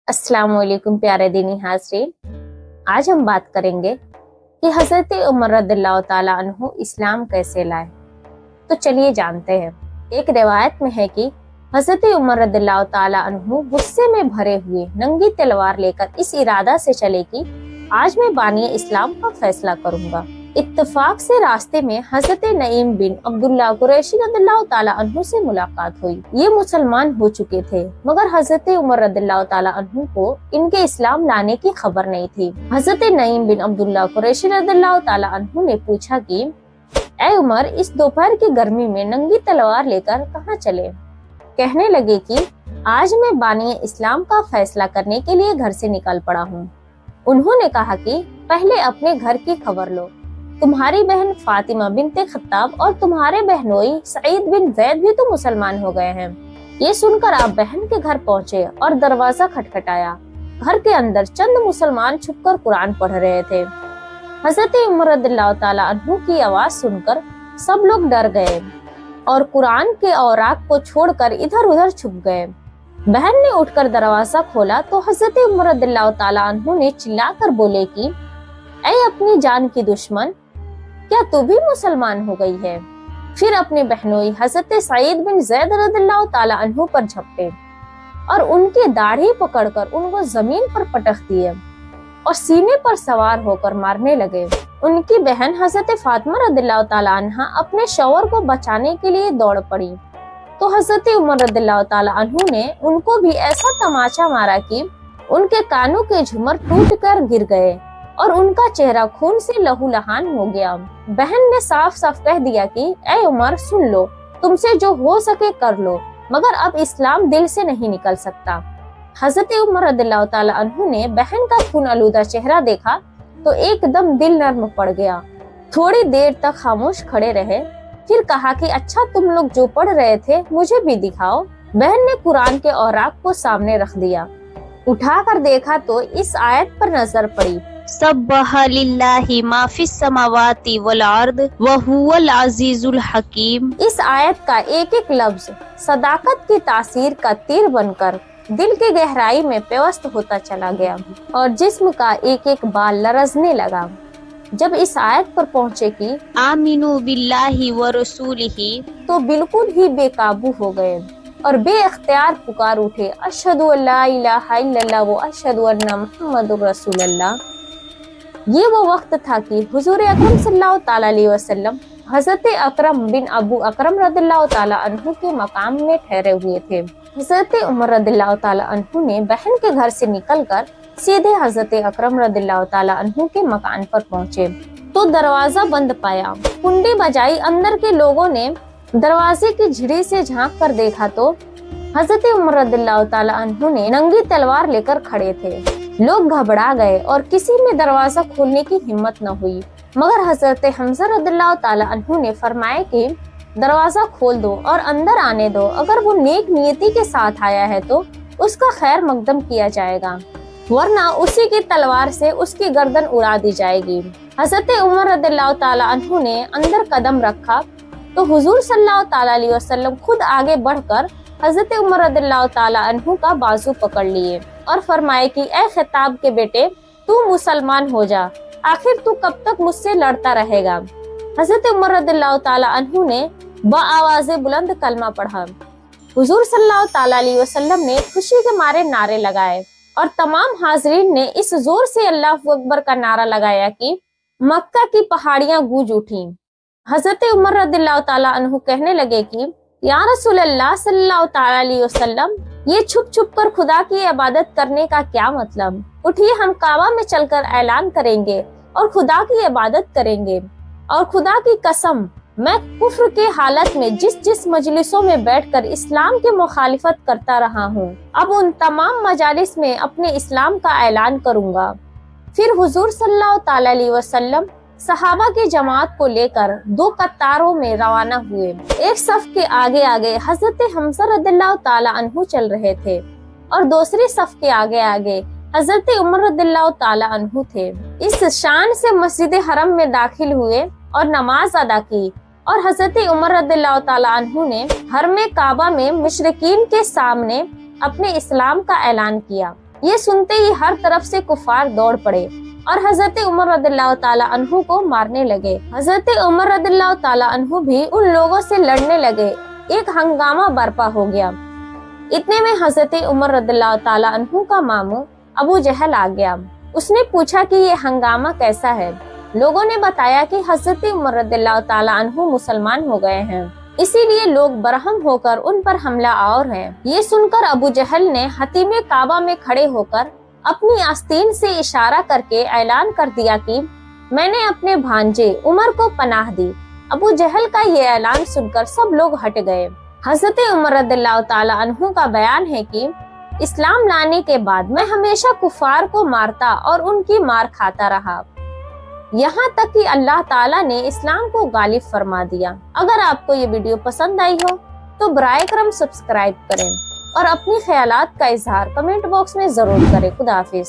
अस्सलाम वालेकुम प्यारे दीनी हाज़रीन। आज हम बात करेंगे कि हज़रत उमर रज़ियल्लाहु ताला अन्हु इस्लाम कैसे लाए। तो चलिए जानते हैं। एक रिवायत में है कि हज़रत उमर रज़ियल्लाहु ताला अन्हु गुस्से में भरे हुए नंगी तलवार लेकर इस इरादा से चले कि आज मैं बानी इस्लाम का फैसला करूंगा। इत्तेफाक से रास्ते में हज़रत नईम बिन अब्दुल्लाह कुरैशी रज़ियल्लाहु ताला अन्हु से मुलाकात हुई। ये मुसलमान हो चुके थे, मगर हज़रत उमर रज़ियल्लाहु ताला अन्हु को इनके इस्लाम लाने की खबर नहीं थी। हज़रत नईम बिन अब्दुल्लाह कुरैशी रज़ियल्लाहु ताला अन्हु ने पूछा कि ऐ उमर, इस दोपहर की गर्मी में नंगी तलवार लेकर कहाँ चले? कहने लगे कि आज मैं बानी इस्लाम का फैसला करने के लिए घर से निकल पड़ा हूँ। उन्होंने कहा कि पहले अपने घर की खबर लो। तुम्हारी बहन फातिमा बिनते खत्ताब और तुम्हारे बहनोई सईद बिन जैद भी तो मुसलमान हो गए हैं। ये सुनकर आप बहन के घर पहुँचे और दरवाजा खटखटाया। घर के अंदर चंद मुसलमान छुपकर कुरान पढ़ रहे थे। हज़रत उमर रज़ियल्लाहु ताला अन्हु की आवाज सुनकर सब लोग डर गए और कुरान के औराक को छोड़कर इधर उधर छुप गए। बहन ने उठकर दरवाजा खोला तो हज़रत उमर रज़ियल्लाहु ताला अन्हु ने चिल्लाकर बोले कि ऐ अपनी जान की दुश्मन, क्या तू भी मुसलमान हो गई है? फिर अपने बहनोई हज़रत सईद बिन जैद रज़ियल्लाहु ताला अन्हु पर झपटे और उनकी दाढ़ी पकड़कर उनको जमीन पर पटक दिए और सीने पर सवार होकर मारने लगे। उनकी बहन हज़रत फातिमा रज़ियल्लाहु ताला अन्हा अपने शौहर को बचाने के लिए दौड़ पड़ी तो हज़रत उमर रज़ियल्लाहु ताला अन्हु ने उनको भी ऐसा तमाचा मारा कि उनके कानों के झुमर टूटकर गिर गए और उनका चेहरा खून से लहूलुहान हो गया। बहन ने साफ साफ कह दिया कि ऐ उमर, सुन लो, तुमसे जो हो सके कर लो, मगर अब इस्लाम दिल से नहीं निकल सकता। हज़रत उमर रज़ियल्लाहु ताला अन्हु ने बहन का खून आलूदा चेहरा देखा तो एकदम दिल नर्म पड़ गया। थोड़ी देर तक खामोश खड़े रहे, फिर कहा कि अच्छा, तुम लोग जो पढ़ रहे थे मुझे भी दिखाओ। बहन ने कुरान के औराक को सामने रख दिया। उठाकर देखा तो इस आयत पर नजर पड़ी, सब्बह लिल्लाहि मा फिस समावाति वल अर्द व हुवल अजीजुल हकीम। इस आयत का एक एक लफ्ज सदाकत की तासीर का तीर बनकर दिल के गहराई में पेवस्त होता चला गया और जिस्म का एक एक बाल लरजने लगा। जब इस आयत पर पहुँचे कि आमीनु बिल्लाहि व रसूलिही, तो बिल्कुल ही बेकाबू हो गए और बेअख्तियार पुकार उठे, अशहदु अल्ला इलाहा इल्लल्लाह व अशहदु अन्ना मुहम्मदुर रसूलुल्लाह। ये वो वक्त था कि हुजूर अकरम सल्लल्लाहु ताला अलैहि वसल्लम हज़रत अकरम बिन अबू अकरम रज़ियल्लाहु ताला अन्हु के मकाम में ठहरे हुए थे। हज़रत उमर रज़ियल्लाहु ताला अन्हु ने बहन के घर से निकलकर सीधे हज़रत अकरम रज़ियल्लाहु ताला अन्हु के मकान पर पहुँचे तो दरवाजा बंद पाया। कुंडी बजाई। अंदर के लोगों ने दरवाजे की झिड़ी से झांक कर देखा तो हज़रत उमर रज़ियल्लाहु ताला अन्हु ने नंगी तलवार लेकर खड़े थे। लोग घबरा गए और किसी में दरवाजा खोलने की हिम्मत न हुई, मगर हज़रत हमज़ा रज़ियल्लाहु ताला अन्हु ने फरमाया कि दरवाजा खोल दो और अंदर आने दो। अगर वो नेक नियति के साथ आया है तो उसका खैर मकदम किया जाएगा, वरना उसी की तलवार से उसकी गर्दन उड़ा दी जाएगी। हज़रत उमर रज़ियल्लाहु ताला अन्हु ने अंदर कदम रखा तो हुजूर सल्लल्लाहु ताला अलैहि वसल्लम खुद आगे बढ़कर हज़रत उमर रज़ियल्लाहु ताला अन्हु का बाजू पकड़ लिए और फरमाए कि ऐ खिताब के बेटे, तू मुसलमान हो जा, आखिर तू कब तक मुझसे लड़ता रहेगा। हज़रत उमर रज़ियल्लाहु ताला अन्हु ने बाआवाज़े बुलंद कलमा पढ़ा। हुजूर सल्लल्लाहु ताला अलैहि वसल्लम ने खुशी के मारे नारे लगाए और तमाम हाजरीन ने इस जोर से अल्लाहु अकबर का नारा लगाया कि मक्का की पहाड़ियां गूंज उठी। हज़रत उमर रज़ियल्लाहु ताला अन्हु कहने लगे कि या रसूल अल्लाह सल्लल्लाहु ताला अलैहि वसल्लम, ये छुप छुप कर खुदा की इबादत करने का क्या मतलब? उठिए, हम काबा में चलकर ऐलान करेंगे और खुदा की इबादत करेंगे। और खुदा की कसम, मैं कुफ्र के हालत में जिस जिस मजलिसों में बैठकर इस्लाम की मुखालिफत करता रहा हूँ, अब उन तमाम मजालिस में अपने इस्लाम का ऐलान करूँगा। फिर हुजूर सल्लल्लाहु ताला अलैहि वसल्लम सहाबा की जमात को लेकर दो कतारों में रवाना हुए। एक सफ के आगे आगे हज़रत हमज़ा रज़ियल्लाहु ताला अन्हु चल रहे थे और दूसरी सफ के आगे आगे हज़रत उमर रज़ियल्लाहु ताला अन्हु थे। इस शान से मस्जिद हरम में दाखिल हुए और नमाज अदा की और हज़रत उमर रज़ियल्लाहु ताला अन्हु ने हरम काबा में मुशरिकीन के सामने अपने इस्लाम का ऐलान किया। ये सुनते ही हर तरफ से कुफार दौड़ पड़े और हजरत उमर रदियल्लाहु ताला अन्हु को मारने लगे। हजरत उमर रदियल्लाहु ताला अन्हु भी उन लोगों से लड़ने लगे। एक हंगामा बर्पा हो गया। इतने में हजरत उमर रदियल्लाहु ताला अन्हु का मामू अबू जहल आ गया। उसने पूछा कि ये हंगामा कैसा है। लोगों ने बताया कि हजरत उमर रदियल्लाहु ताला अन्हु मुसलमान हो गए हैं, इसीलिए लोग बरहम होकर उन पर हमला आवर हैं। ये सुनकर अबू जहल ने हतीमे काबा में खड़े होकर अपनी आस्तीन से इशारा करके ऐलान कर दिया कि मैंने अपने भांजे उमर को पनाह दी। अबू जहल का ये ऐलान सुनकर सब लोग हट गए। हजरत उमर रदियल्लाहु ताला अन्हु का बयान है कि इस्लाम लाने के बाद मैं हमेशा कुफार को मारता और उनकी मार खाता रहा, यहाँ तक कि अल्लाह ताला ने इस्लाम को गालिब फरमा दिया। अगर आपको ये वीडियो पसंद आई हो तो बराए करम सब्सक्राइब करें और अपनी ख्यालात का इजहार कमेंट बॉक्स में जरूर करें। खुदा हाफिज।